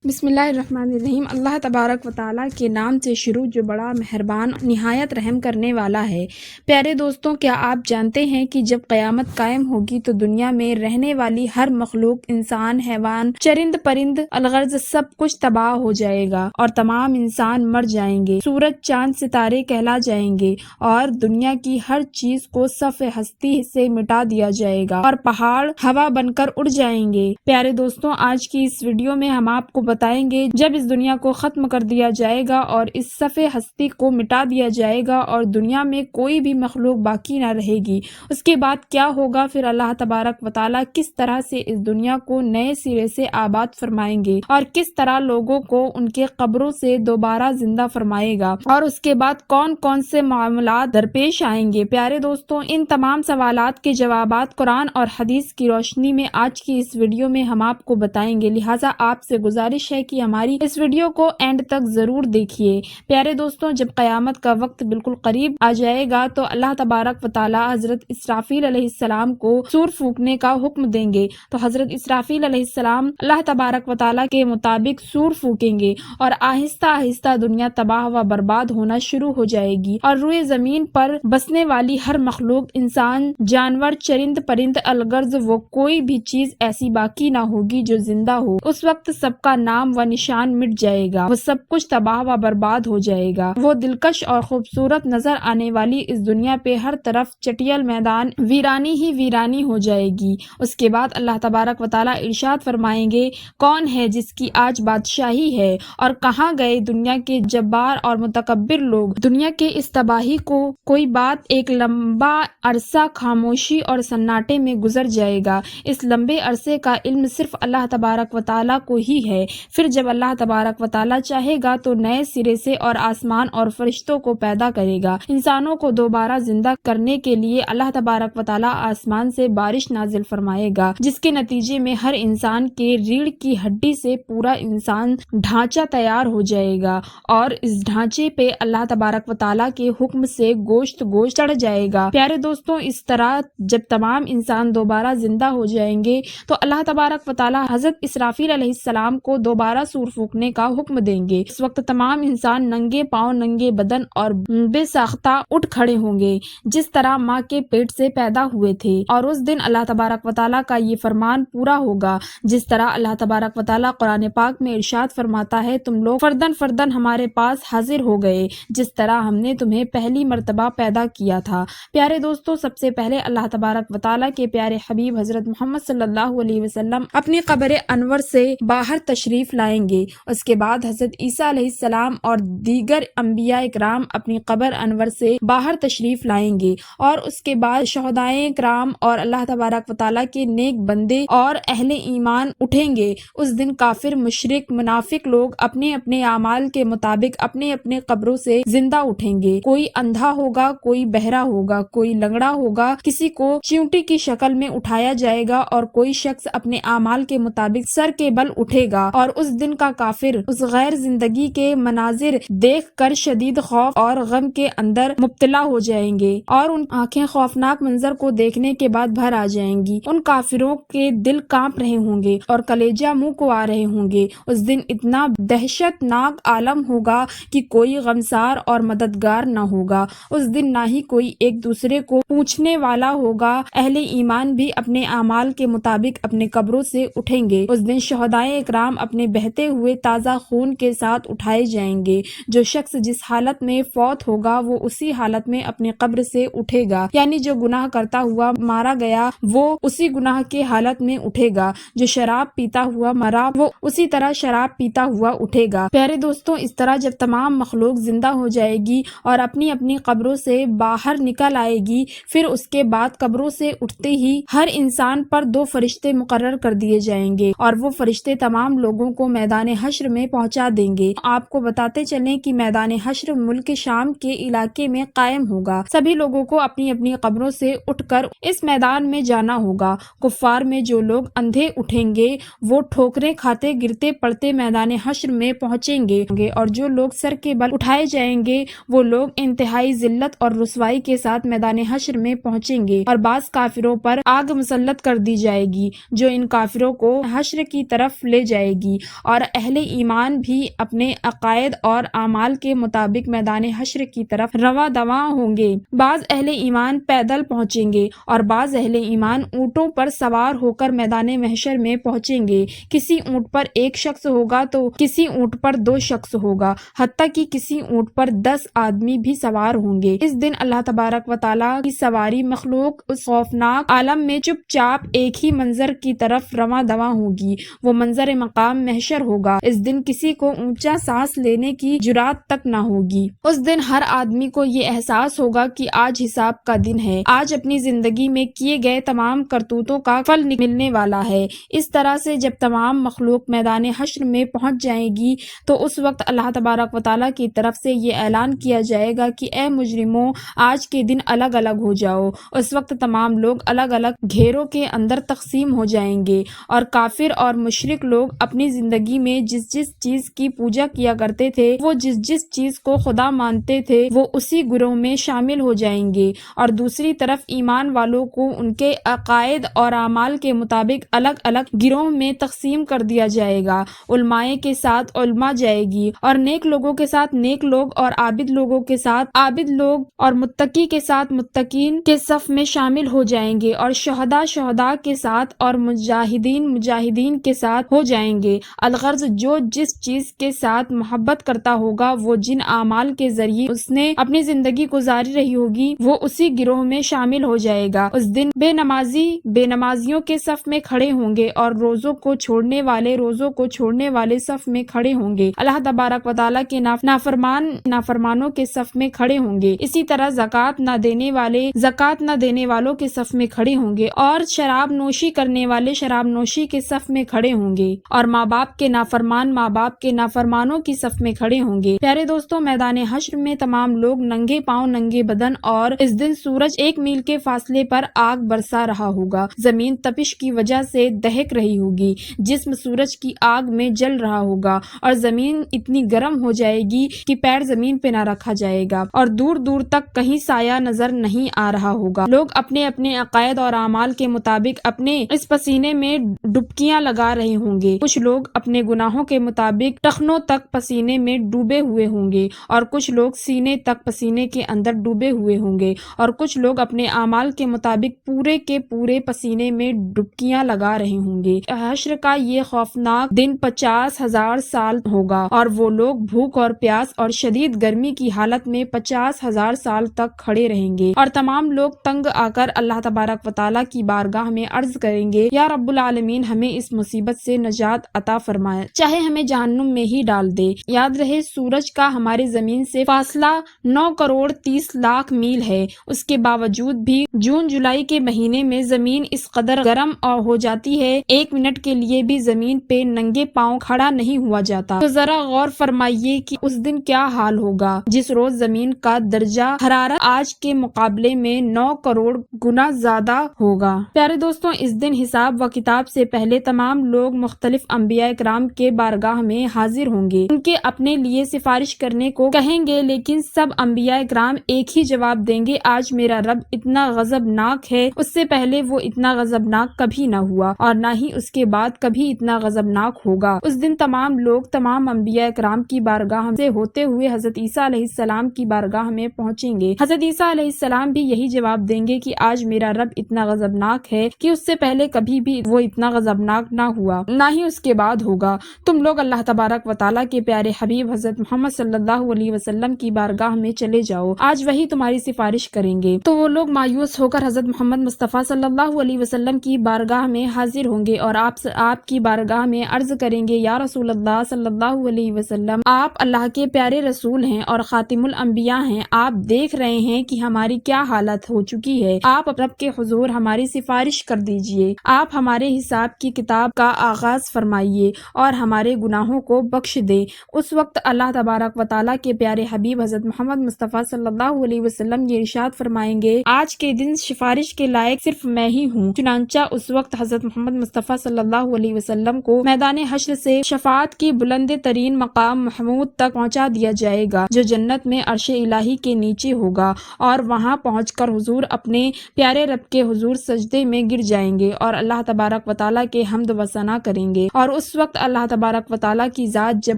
بسم اللہ الرحمن الرحیم۔ اللہ تبارک و تعالیٰ کے نام سے شروع جو بڑا مہربان نہایت رحم کرنے والا ہے۔ پیارے دوستوں، کیا آپ جانتے ہیں کہ جب قیامت قائم ہوگی تو دنیا میں رہنے والی ہر مخلوق، انسان، حیوان، چرند پرند، الغرض سب کچھ تباہ ہو جائے گا اور تمام انسان مر جائیں گے، سورج چاند ستارے کہلا جائیں گے اور دنیا کی ہر چیز کو صف ہستی سے مٹا دیا جائے گا اور پہاڑ ہوا بن کر اڑ جائیں گے۔ پیارے دوستوں، آج کی اس ویڈیو میں ہم آپ کو بتائیں گے جب اس دنیا کو ختم کر دیا جائے گا اور اس صفحے ہستی کو مٹا دیا جائے گا اور دنیا میں کوئی بھی مخلوق باقی نہ رہے گی، اس کے بعد کیا ہوگا، پھر اللہ تبارک و تعالیٰ کس طرح سے اس دنیا کو نئے سرے سے آباد فرمائیں گے اور کس طرح لوگوں کو ان کے قبروں سے دوبارہ زندہ فرمائے گا اور اس کے بعد کون کون سے معاملات درپیش آئیں گے۔ پیارے دوستوں، ان تمام سوالات کے جوابات قرآن اور حدیث کی روشنی میں آج کی اس ویڈیو میں ہم آپ کو بتائیں گے، لہٰذا آپ سے گزارش ہے کہ ہماری اس ویڈیو کو اینڈ تک ضرور دیکھیے۔ پیارے دوستوں، جب قیامت کا وقت بالکل قریب آ جائے گا تو اللہ تبارک و تعالیٰ حضرت اسرافیل علیہ السلام کو سور پھونکنے کا حکم دیں گے، تو حضرت اسرافیل علیہ السلام اللہ تبارک و تعالیٰ کے مطابق سور پھونکیں گے اور آہستہ آہستہ دنیا تباہ و برباد ہونا شروع ہو جائے گی اور روئے زمین پر بسنے والی ہر مخلوق، انسان، جانور، چرند پرند، الغرض وہ کوئی بھی چیز ایسی باقی نہ ہوگی جو زندہ ہو۔ اس وقت سب کا نام و نشان مٹ جائے گا، وہ سب کچھ تباہ و برباد ہو جائے گا۔ وہ دلکش اور خوبصورت نظر آنے والی اس دنیا پہ ہر طرف چٹیل میدان، ویرانی ہی ویرانی ہو جائے گی۔ اس کے بعد اللہ تبارک و تعالیٰ ارشاد فرمائیں گے، کون ہے جس کی آج بادشاہی ہے اور کہاں گئے دنیا کے جبار اور متکبر لوگ۔ دنیا کے اس تباہی کو کوئی بات ایک لمبا عرصہ خاموشی اور سناٹے میں گزر جائے گا۔ اس لمبے عرصے کا علم صرف اللہ تبارک و تعالیٰ کو ہی ہے۔ پھر جب اللہ تبارک و تعالیٰ چاہے گا تو نئے سرے سے اور آسمان اور فرشتوں کو پیدا کرے گا۔ انسانوں کو دوبارہ زندہ کرنے کے لیے اللہ تبارک و تعالیٰ آسمان سے بارش نازل فرمائے گا، جس کے نتیجے میں ہر انسان کے ریڑھ کی ہڈی سے پورا انسان ڈھانچہ تیار ہو جائے گا اور اس ڈھانچے پہ اللہ تبارک و تعالیٰ کے حکم سے گوشت چڑھ جائے گا۔ پیارے دوستوں، اس طرح جب تمام انسان دوبارہ زندہ ہو جائیں گے تو اللہ تبارک و تعالیٰ حضرت اسرافیل علیہ السلام کو دوبارہ سور پھونکنے کا حکم دیں گے۔ اس وقت تمام انسان ننگے پاؤں، ننگے بدن اور بے ساختہ اٹھ کھڑے ہوں گے، جس طرح ماں کے پیٹ سے پیدا ہوئے تھے، اور اس دن اللہ تبارک و تعالیٰ کا یہ فرمان پورا ہوگا، جس طرح اللہ تبارک و تعالیٰ قرآن پاک میں ارشاد فرماتا ہے، تم لوگ فردن فردن ہمارے پاس حاضر ہو گئے جس طرح ہم نے تمہیں پہلی مرتبہ پیدا کیا تھا۔ پیارے دوستوں، سب سے پہلے اللہ تبارک و تعالیٰ کے پیارے حبیب حضرت محمد صلی اللہ علیہ وسلم اپنی قبر انور سے باہر تشریف لائیں گے۔ اس کے بعد حضرت عیسیٰ علیہ السلام اور دیگر انبیاء اکرام اپنی قبر انور سے باہر تشریف لائیں گے، اور اس کے بعد شہدائے کرام اور اللہ تبارک و تعالیٰ کے نیک بندے اور اہل ایمان اٹھیں گے۔ اس دن کافر، مشرک، منافق لوگ اپنے اپنے اعمال کے مطابق اپنے اپنے قبروں سے زندہ اٹھیں گے۔ کوئی اندھا ہوگا، کوئی بہرا ہوگا، کوئی لنگڑا ہوگا، کسی کو چیونٹی کی شکل میں اٹھایا جائے گا اور کوئی شخص اپنے اعمال کے مطابق سر کے بل اٹھے گا، اور اس دن کا کافر اس غیر زندگی کے مناظر دیکھ کر شدید خوف اور غم کے اندر مبتلا ہو جائیں گے اور ان آنکھیں خوفناک منظر کو دیکھنے کے بعد بھر آ جائیں گی۔ ان کافروں کے دل کانپ رہے ہوں گے اور کلیجہ منہ کو آ رہے ہوں گے۔ اس دن اتنا دہشت ناک عالم ہوگا کہ کوئی غمسار اور مددگار نہ ہوگا۔ اس دن نہ ہی کوئی ایک دوسرے کو پوچھنے والا ہوگا۔ اہل ایمان بھی اپنے اعمال کے مطابق اپنے قبروں سے اٹھیں گے۔ اس دن شہدائے اکرام اپنے بہتے ہوئے تازہ خون کے ساتھ اٹھائے جائیں گے۔ جو شخص جس حالت میں فوت ہوگا وہ اسی حالت میں اپنی قبر سے اٹھے گا، یعنی جو گناہ کرتا ہوا مارا گیا وہ اسی گناہ کے حالت میں اٹھے گا، جو شراب پیتا ہوا مرا وہ اسی طرح شراب پیتا ہوا اٹھے گا۔ پیارے دوستوں، اس طرح جب تمام مخلوق زندہ ہو جائے گی اور اپنی اپنی قبروں سے باہر نکل آئے گی، پھر اس کے بعد قبروں سے اٹھتے ہی ہر انسان پر 2 فرشتے مقرر کر دیے جائیں گے اور وہ فرشتے تمام لوگوں کو میدان حشر میں پہنچا دیں گے۔ آپ کو بتاتے چلیں کہ میدان حشر ملک شام کے علاقے میں قائم ہوگا۔ سبھی لوگوں کو اپنی اپنی قبروں سے اٹھ کر اس میدان میں جانا ہوگا۔ کفار میں جو لوگ اندھے اٹھیں گے وہ ٹھوکریں کھاتے گرتے پڑتے میدان حشر میں پہنچیں گے، اور جو لوگ سر کے بل اٹھائے جائیں گے وہ لوگ انتہائی ذلت اور رسوائی کے ساتھ میدان حشر میں پہنچیں گے، اور بعض کافروں پر آگ مسلط کر دی جائے گی جو ان کافروں کو حشر کی طرف لے جائے گی۔ گی اور اہل ایمان بھی اپنے عقائد اور اعمال کے مطابق میدان حشر کی طرف رواں دواں ہوں گے۔ بعض اہل ایمان پیدل پہنچیں گے اور بعض اہل ایمان اونٹوں پر سوار ہو کر میدان محشر میں پہنچیں گے۔ کسی اونٹ پر ایک شخص ہوگا تو کسی اونٹ پر 2 شخص ہوگا، حتیٰ کہ کسی اونٹ پر 10 آدمی بھی سوار ہوں گے۔ اس دن اللہ تبارک و تعالیٰ کی سواری مخلوق اس خوفناک عالم میں چپ چاپ ایک ہی منظر کی طرف رواں دواں ہوگی، وہ منظر مقام محشر ہوگا۔ اس دن کسی کو اونچا سانس لینے کی جرات تک نہ ہوگی۔ اس دن ہر آدمی کو یہ احساس ہوگا کہ آج حساب کا دن ہے، آج اپنی زندگی میں کیے گئے تمام کرتوتوں کا پھل ملنے والا ہے۔ اس طرح سے جب تمام مخلوق میدان حشر میں پہنچ جائے گی تو اس وقت اللہ تبارک و تعالیٰ کی طرف سے یہ اعلان کیا جائے گا کہ اے مجرموں، آج کے دن الگ الگ ہو جاؤ۔ اس وقت تمام لوگ الگ الگ گھیروں کے اندر تقسیم ہو جائیں گے اور کافر اور مشرک لوگ اپنی زندگی میں جس جس چیز کی پوجا کیا کرتے تھے، وہ جس جس چیز کو خدا مانتے تھے، وہ اسی گروہ میں شامل ہو جائیں گے، اور دوسری طرف ایمان والوں کو ان کے عقائد اور اعمال کے مطابق الگ الگ گروہ میں تقسیم کر دیا جائے گا۔ علماء کے ساتھ علماء جائے گی اور نیک لوگوں کے ساتھ نیک لوگ اور عابد لوگوں کے ساتھ عابد لوگ اور متقی کے ساتھ متقین کے صف میں شامل ہو جائیں گے، اور شہداء شہداء کے ساتھ اور مجاہدین مجاہدین کے ساتھ ہو جائیں گے۔ الغرض جو جس چیز کے ساتھ محبت کرتا ہوگا، وہ جن اعمال کے ذریعے اس نے اپنی زندگی گزاری رہی ہوگی، وہ اسی گروہ میں شامل ہو جائے گا۔ اس دن بے نمازی بے نمازیوں کے صف میں کھڑے ہوں گے اور روزوں کو چھوڑنے والے روزوں کو چھوڑنے والے صف میں کھڑے ہوں گے۔ اللہ تبارک و تعالیٰ کے نافرمان نافرمانوں کے صف میں کھڑے ہوں گے۔ اسی طرح زکوٰۃ نہ دینے والے زکوٰۃ نہ دینے والوں کے صف میں کھڑے ہوں گے، اور شراب نوشی کرنے والے شراب نوشی کے صف میں کھڑے ہوں گے، اور ماں باپ کے نافرمان ماں باپ کے نافرمانوں کی صف میں کھڑے ہوں گے۔ پیارے دوستوں، میدان حشر میں تمام لوگ ننگے پاؤں ننگے بدن، اور اس دن سورج 1 میل کے فاصلے پر آگ برسا رہا ہوگا۔ زمین تپش کی وجہ سے دہک رہی ہوگی، جسم سورج کی آگ میں جل رہا ہوگا، اور زمین اتنی گرم ہو جائے گی کہ پیر زمین پہ نہ رکھا جائے گا، اور دور دور تک کہیں سایہ نظر نہیں آ رہا ہوگا۔ لوگ اپنے اپنے عقائد اور اعمال کے مطابق اپنے اس پسینے میں ڈبکیاں لگا رہے ہوں گے۔ کچھ لوگ اپنے گناہوں کے مطابق ٹخنوں تک پسینے میں ڈوبے ہوئے ہوں گے، اور کچھ لوگ سینے تک پسینے کے اندر ڈوبے ہوئے ہوں گے، اور کچھ لوگ اپنے اعمال کے مطابق پورے کے پورے پسینے میں ڈبکیاں لگا رہے ہوں گے۔ حشر کا یہ خوفناک دن 50,000 سال ہوگا، اور وہ لوگ بھوک اور پیاس اور شدید گرمی کی حالت میں 50,000 سال تک کھڑے رہیں گے، اور تمام لوگ تنگ آ کر اللہ تبارک و تعالیٰ کی بارگاہ میں عرض کریں گے، یا رب العالمین، ہمیں اس مصیبت سے نجات عطا فرمائے، چاہے ہمیں جہنم میں ہی ڈال دے۔ یاد رہے، سورج کا ہماری زمین سے فاصلہ 9,30,00,000 میل ہے۔ اس کے باوجود بھی جون جولائی کے مہینے میں زمین اس قدر گرم ہو جاتی ہے، 1 منٹ کے لیے بھی زمین پہ ننگے پاؤں کھڑا نہیں ہوا جاتا۔ تو ذرا غور فرمائیے کہ اس دن کیا حال ہوگا، جس روز زمین کا درجہ حرارت آج کے مقابلے میں 9 کروڑ گنا زیادہ ہوگا۔ پیارے دوستوں، اس دن حساب و کتاب سے پہلے تمام لوگ مختلف انبیاء کرام کے بارگاہ میں حاضر ہوں گے، ان کے اپنے لیے سفارش کرنے کو کہیں گے، لیکن سب انبیاء کرام ایک ہی جواب دیں گے، آج میرا رب اتنا غضبناک ہے، اس سے پہلے وہ اتنا غضبناک کبھی نہ ہوا، اور نہ ہی اس کے بعد کبھی اتنا غضبناک ہوگا۔ اس دن تمام لوگ تمام انبیاء کرام کی بارگاہ سے ہوتے ہوئے حضرت عیسیٰ علیہ السلام کی بارگاہ میں پہنچیں گے۔ حضرت عیسیٰ علیہ السلام بھی یہی جواب دیں گے کہ آج میرا رب اتنا غضبناک ہے کہ اس سے پہلے کبھی بھی وہ اتنا غضبناک نہ ہوا، نہ ہی اس کے بعد ہوگا۔ تم لوگ اللہ تبارک و تعالیٰ کے پیارے حبیب حضرت محمد صلی اللہ علیہ وسلم کی بارگاہ میں چلے جاؤ، آج وہی تمہاری سفارش کریں گے۔ تو وہ لوگ مایوس ہو کر حضرت محمد مصطفیٰ صلی اللہ علیہ وسلم کی بارگاہ میں حاضر ہوں گے، اور آپ کی بارگاہ میں عرض کریں گے، یا رسول اللہ صلی اللہ علیہ وسلم، آپ اللہ کے پیارے رسول ہیں اور خاتم الانبیاء ہیں، آپ دیکھ رہے ہیں کہ ہماری کیا حالت ہو چکی ہے، آپ رب کے حضور ہماری سفارش کر دیجئے، آپ ہمارے حساب کی کتاب کا آغاز فرمائیے اور ہمارے گناہوں کو بخش دے۔ اس وقت اللہ تبارک و تعالیٰ کے پیارے حبیب حضرت محمد مصطفیٰ صلی اللہ علیہ وسلم یہ ارشاد فرمائیں گے، آج کے دن سفارش کے لائق صرف میں ہی ہوں۔ چنانچہ اس وقت حضرت محمد مصطفیٰ صلی اللہ علیہ وسلم کو میدان حشر سے شفاعت کی بلند ترین مقام محمود تک پہنچا دیا جائے گا، جو جنت میں عرش الہی کے نیچے ہوگا، اور وہاں پہنچ کر حضور اپنے پیارے رب کے حضور سجدے میں گر جائیں گے اور اللہ تبارک و تعالیٰ کے حمد و ثنا کریں گے، اور اس وقت اللہ تبارک و تعالیٰ کی ذات جب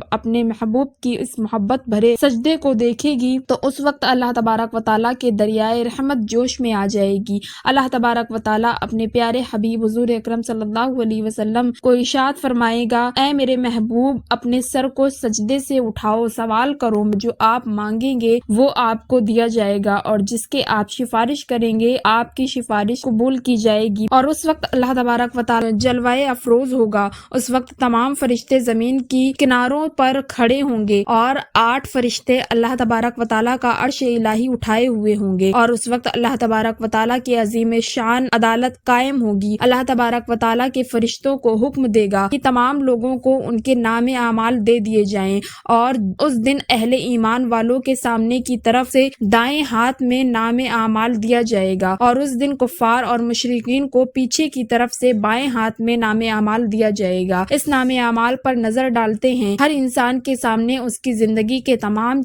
اپنے محبوب کی اس محبت بھرے سجدے کو دیکھے گی تو اس وقت اللہ تبارک و تعالیٰ کے دریائے رحمت جوش میں آ جائے گی۔ اللہ تبارک و تعالیٰ اپنے پیارے حبیب حضور اکرم صلی اللہ علیہ وسلم کو ارشاد فرمائے گا، اے میرے محبوب اپنے سر کو سجدے سے اٹھاؤ، سوال کرو، جو آپ مانگیں گے وہ آپ کو دیا جائے گا، اور جس کے آپ سفارش کریں گے آپ کی سفارش قبول کی جائے گی۔ اور اس وقت اللہ تبارک و تعالیٰ جلوائے افروز ہوگا۔ اس وقت تمام فرشتے زمین کی کناروں پر کھڑے ہوں گے اور 8 فرشتے اللہ تبارک و تعالیٰ کا عرش الہی اٹھائے ہوئے ہوں گے، اور اس وقت اللہ تبارک و تعالیٰ کی عظیم شان عدالت قائم ہوگی۔ اللہ تبارک و تعالیٰ کے فرشتوں کو حکم دے گا کہ تمام لوگوں کو ان کے نام اعمال دے دیے جائیں، اور اس دن اہل ایمان والوں کے سامنے کی طرف سے دائیں ہاتھ میں نام اعمال دیا جائے گا، اور اس دن کفار اور مشرکین کو پیچھے کی طرف سے بائیں ہاتھ میں نام اعمال دیا جائے گا۔ اس نام اعمال پر نظر ڈالتے ہیں ہر انسان کے سامنے اس کی زندگی کے تمام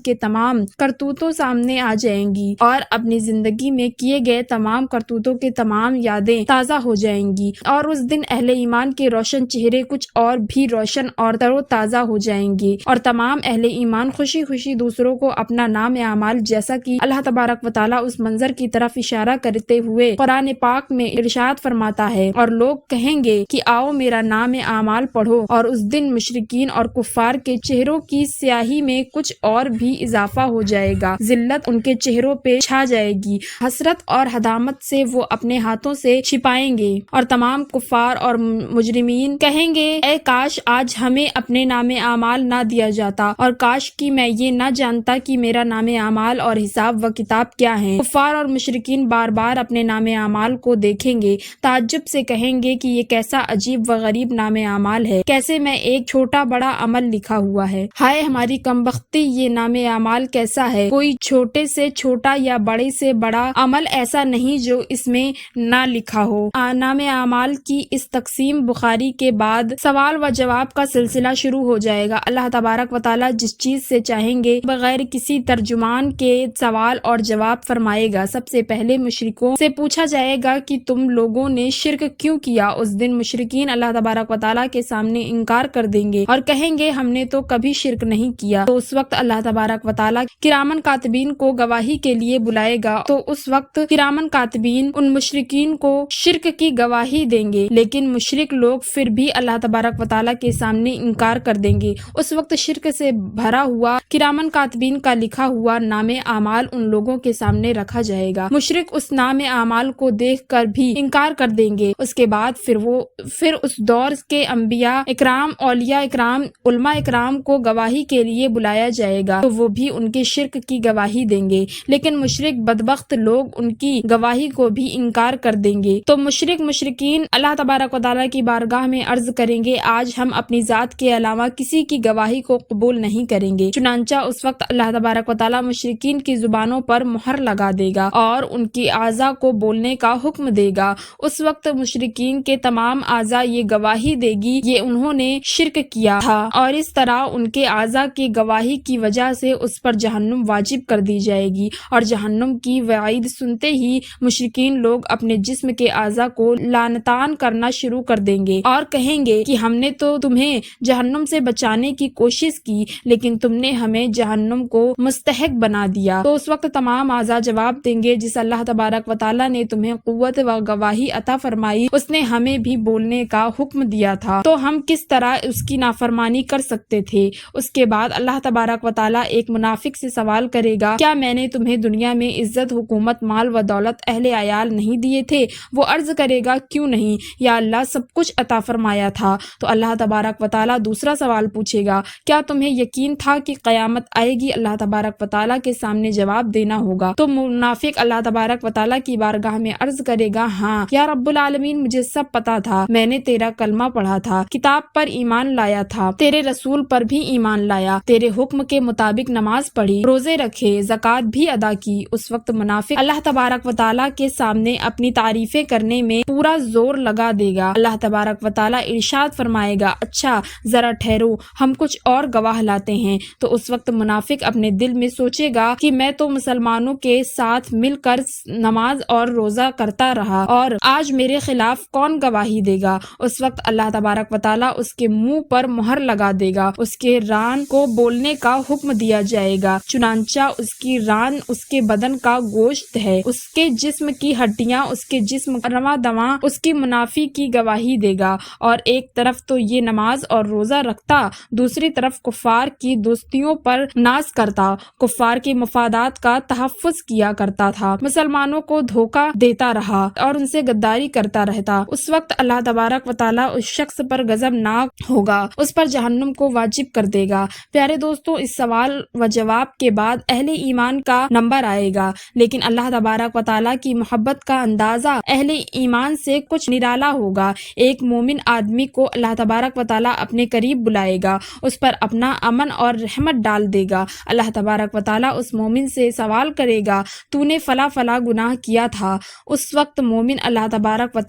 کرتوتوں سامنے آ جائیں گی، اور اپنی زندگی میں کیے گئے تمام کرتوتوں کے تمام یادیں تازہ ہو جائیں گی، اور اس دن اہل ایمان کے روشن چہرے کچھ اور بھی روشن اور تر و تازہ ہو جائیں گے، اور تمام اہل ایمان خوشی خوشی دوسروں کو اپنا نام اعمال، جیسا کہ اللہ تبارک و تعالیٰ اس منظر کی طرف اشارہ کرتے ہوئے قرآن پاک میں ارشاد فرماتا ہے، اور لوگ کہیں گے کہ آؤ میرا نام اعمال پڑھو، اور اس دن مشرکین اور کفار کے چہروں کی سیاہی میں کچھ اور بھی اضافہ ہو جائے گا، ذلت ان کے چہروں پہ چھا جائے گی، حسرت اور ہدامت سے وہ اپنے ہاتھوں سے چھپائیں گے، اور تمام کفار اور مجرمین کہیں گے اے کاش آج ہمیں اپنے نام اعمال نہ دیا جاتا، اور کاش کہ میں یہ نہ جانتا کہ میرا نام اعمال اور حساب و کتاب کیا ہے۔ کفار اور مشرکین بار بار اپنے نام اعمال کو دیکھیں گے، تعجب سے کہیں گے کہ یہ کیسا عجیب و غریب نام اعمال ہے، کیسے میں ایک چھوٹا بڑا عمل لکھا ہوا ہے، ہائے ہماری کمبختی، یہ نام اعمال کیسا ہے، کوئی چھوٹے سے چھوٹا یا بڑے سے بڑا عمل ایسا نہیں جو اس میں نہ لکھا ہو۔ نام اعمال کی اس تقسیم بخاری کے بعد سوال و جواب کا سلسلہ شروع ہو جائے گا۔ اللہ تبارک و تعالیٰ جس چیز سے چاہیں گے بغیر کسی ترجمان کے سوال اور جواب فرمائے گا۔ سب سے پہلے مشرکوں سے پوچھا جائے گا کہ تم لوگوں نے شرک کیوں کیا؟ اس دن مشرکین اللہ تبارک و تعالیٰ کے سامنے انکار کر دیں گے اور کہیں گے ہم نے تو کبھی شرک نہیں کیا۔ تو اس وقت اللہ تبارک و تعالیٰ کرامن کاتبین کو گواہی کے لیے بلائے گا، تو اس وقت کرامن کاتبین ان مشرکین کو شرک کی گواہی دیں گے، لیکن مشرک لوگ پھر بھی اللہ تبارک و تعالیٰ کے سامنے انکار کر دیں گے۔ اس وقت شرک سے بھرا ہوا کرامن کاتبین کا لکھا ہوا نام اعمال ان لوگوں کے سامنے رکھا جائے گا۔ مشرک اس نام اعمال کو دیکھ کر بھی انکار کر دیں گے۔ اس کے بعد پھر اس دور کے انبیاء اکرام، اولیاء اکرام، علماء اکرام کو گواہی کے لیے بلایا جائے گا، تو وہ بھی ان کے شرک کی گواہی دیں گے، لیکن مشرک بدبخت لوگ ان کی گواہی کو بھی انکار کر دیں گے۔ تو مشرکین اللہ تبارک و تعالیٰ کی بارگاہ میں عرض کریں گے آج ہم اپنی ذات کے علاوہ کسی کی گواہی کو قبول نہیں کریں گے۔ چنانچہ اس وقت اللہ تبارک و تعالیٰ مشرکین کی زبانوں پر مہر لگا دے گا اور ان کی اعضاء کو بولنے کا حکم دے گا۔ اس وقت مشرکین کے تمام اعضاء یہ گواہی دے گی یہ انہوں نے شرک کیا تھا، اور اس طرح ان کے اعضاء کی گواہی کی وجہ سے اس پر جہنم واجب کر دی جائے گی، اور جہنم کی وعید سنتے ہی مشرکین لوگ اپنے جسم کے اعضاء کو لعنتان کرنا شروع کر دیں گے اور کہیں گے کہ ہم نے تو تمہیں جہنم سے بچانے کی کوشش کی لیکن تم نے ہمیں جہنم کو مستحق بنا دیا۔ تو اس وقت تمام اعضاء جواب دیں گے جس اللہ تبارک و تعالیٰ نے تمہیں قوت و گواہی عطا فرمائی اس نے ہمیں بھی بولنے کا حکم دیا تھا، تو ہم کس طرح اس کی نافرمانی کر سکتے تھے۔ اس کے بعد اللہ تبارک و تعالیٰ ایک منافق سے سوال کرے گا کیا میں نے تمہیں دنیا میں عزت، حکومت، مال و دولت، اہل عیال نہیں دیے تھے؟ وہ عرض کرے گا کیوں نہیں یا اللہ، سب کچھ عطا فرمایا تھا۔ تو اللہ تبارک و تعالیٰ دوسرا سوال پوچھے گا کیا تمہیں یقین تھا کہ قیامت آئے گی؟ اللہ تبارک و تعالیٰ کے سامنے جواب دینا ہوگا۔ تو منافق اللہ تبارک و تعالیٰ کی بارگاہ میں عرض کرے گا ہاں یا رب العالمین، مجھے سب پتا تھا، میں نے تیرا کلمہ پڑھا تھا، کتاب پر ایمان لایا تھا، تیرے رسول پر بھی ایمان لایا، تیرے حکم کے مطابق نماز پڑھی، روزے رکھے، زکوٰۃ بھی ادا کی۔ اس وقت منافق اللہ تبارک و تعالیٰ کے سامنے اپنی تعریفیں کرنے میں پورا زور لگا دے گا۔ اللہ تبارک و تعالیٰ ارشاد فرمائے گا اچھا ذرا ٹھہرو، ہم کچھ اور گواہ لاتے ہیں۔ تو اس وقت منافق اپنے دل میں سوچے گا کہ میں تو مسلمانوں کے ساتھ مل کر نماز اور روزہ کرتا رہا اور آج میرے خلاف کون گواہی دے گا؟ اس وقت اللہ تبارک و تعالیٰ اس کے منہ پر مہر لگا دے گا، اس کے ران کو بولنے کا حکم دیا جائے گا، چنانچہ اس کی ران اس کے بدن کا گوشت ہے، اس کے جسم کی ہڈیاں، اس کے جسم رواں دواں اس کی منافی کی گواہی دے گا، اور ایک طرف تو یہ نماز اور روزہ رکھتا، دوسری طرف کفار کی دوستیوں پر ناز کرتا، کفار کے مفادات کا تحفظ کیا کرتا تھا، مسلمانوں کو دھوکہ دیتا رہا اور ان سے غداری کرتا رہتا۔ اس وقت اللہ تبارک و تعالیٰ اس شخص پر غضبناک ہوگا، اس پر جہنم کو واجب کر دے گا۔ پیارے دوستو، اس سوال و جواب کے بعد اہل ایمان کا نمبر آئے گا، لیکن اللہ تبارک و تعالیٰ کی محبت کا اندازہ اہل ایمان سے کچھ نرالا ہوگا۔ ایک مومن آدمی کو اللہ تبارک و تعالیٰ اپنے قریب بلائے گا، اس پر اپنا امن اور رحمت ڈال دے گا۔ اللہ تبارک و تعالیٰ اس مومن سے سوال کرے گا، تو نے فلاں فلاں گناہ کیا تھا۔ اس وقت مومن اللہ تبارک و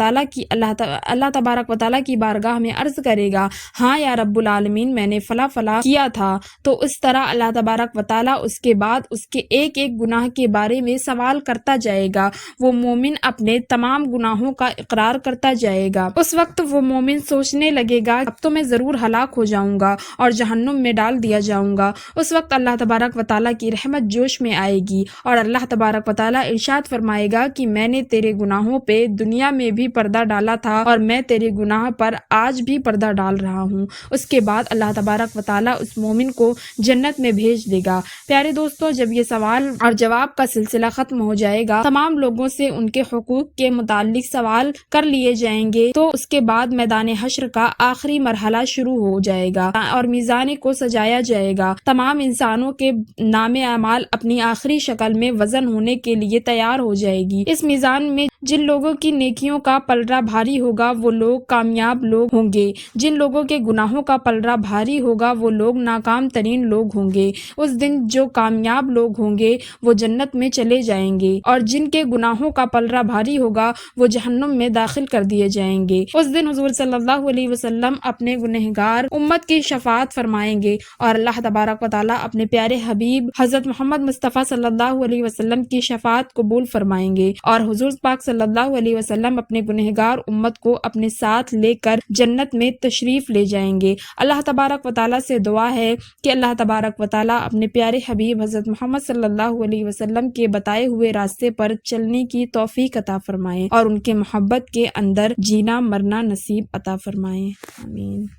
تعالیٰ کی بارگاہ میں عرض کرے گا، ہاں یا رب العالمین، میں نے فلاں فلاں کیا تھا۔ تو اس طرح اللہ تبارک و تعالیٰ اس کے بعد اس کے ایک ایک گناہ کے بارے میں سوال کرتا جائے گا۔ وہ مومن اپنے تمام گناہوں کا اقرار کرتا جائے گا۔ اس وقت وہ مومن سوچنے لگے گا، اب تو میں ضرور ہلاک ہو جاؤں گا اور جہنم میں ڈال دیا جاؤں گا۔ اس وقت اللہ تبارک و تعالیٰ کی رحمت جوش میں آئے گی اور اللہ تبارک و تعالیٰ ارشاد فرمائے گا کہ میں نے تیرے گناہوں پہ دنیا میں بھی پردہ ڈالا تھا اور میں تیرے گناہ پر آج بھی پردہ ڈال رہا ہوں۔ اس کے بعد اللہ تبارک و تعالیٰ اس مومن کو جنت میں بھیج دے گا۔ پیارے دوستو، جب یہ سوال اور جواب کا سلسلہ ختم ہو جائے گا، تمام لوگوں سے ان کے حقوق کے متعلق سوال کر لیے جائیں گے، تو اس کے بعد میدان حشر کا آخری مرحلہ شروع ہو جائے گا اور میزان کو سجایا جائے گا۔ تمام انسانوں کے نام اعمال اپنی آخری شکل میں وزن ہونے کے لیے تیار ہو جائے گی۔ اس میزان میں جن لوگوں کی نیکیوں کا پلڑا بھاری ہوگا وہ لوگ کامیاب لوگ ہوں گے، جن لوگوں کے گناہوں کا پلڑا بھاری ہوگا وہ لوگ ناکام ترین لوگ ہوں گے۔ اس دن جو کامیاب لوگ ہوں گے وہ جنت میں چلے جائیں گے اور جن کے گناہوں کا پلڑا بھاری ہوگا وہ جہنم میں داخل کر دیے جائیں گے۔ اس دن حضور صلی اللہ علیہ وسلم اپنے گنہگار امت کی شفاعت فرمائیں گے اور اللہ تبارک و تعالیٰ اپنے پیارے حبیب حضرت محمد مصطفیٰ صلی اللہ علیہ وسلم کی شفاعت قبول فرمائیں گے اور حضور پاک صلی اللہ علیہ وسلم اپنے گنہگار امت کو اپنے ساتھ لے کر جنت میں تشریف لے جائیں گے۔ اللہ تبارک و تعالیٰ سے دعا ہے کہ اللہ تبارک و تعالیٰ اپنے پیارے حبیب حضرت محمد صلی اللہ علیہ وسلم کے بتائے ہوئے راستے پر چلنے کی توفیق عطا فرمائیں اور ان کے محبت کے اندر جینا مرنا نصیب عطا فرمائیں۔ آمین۔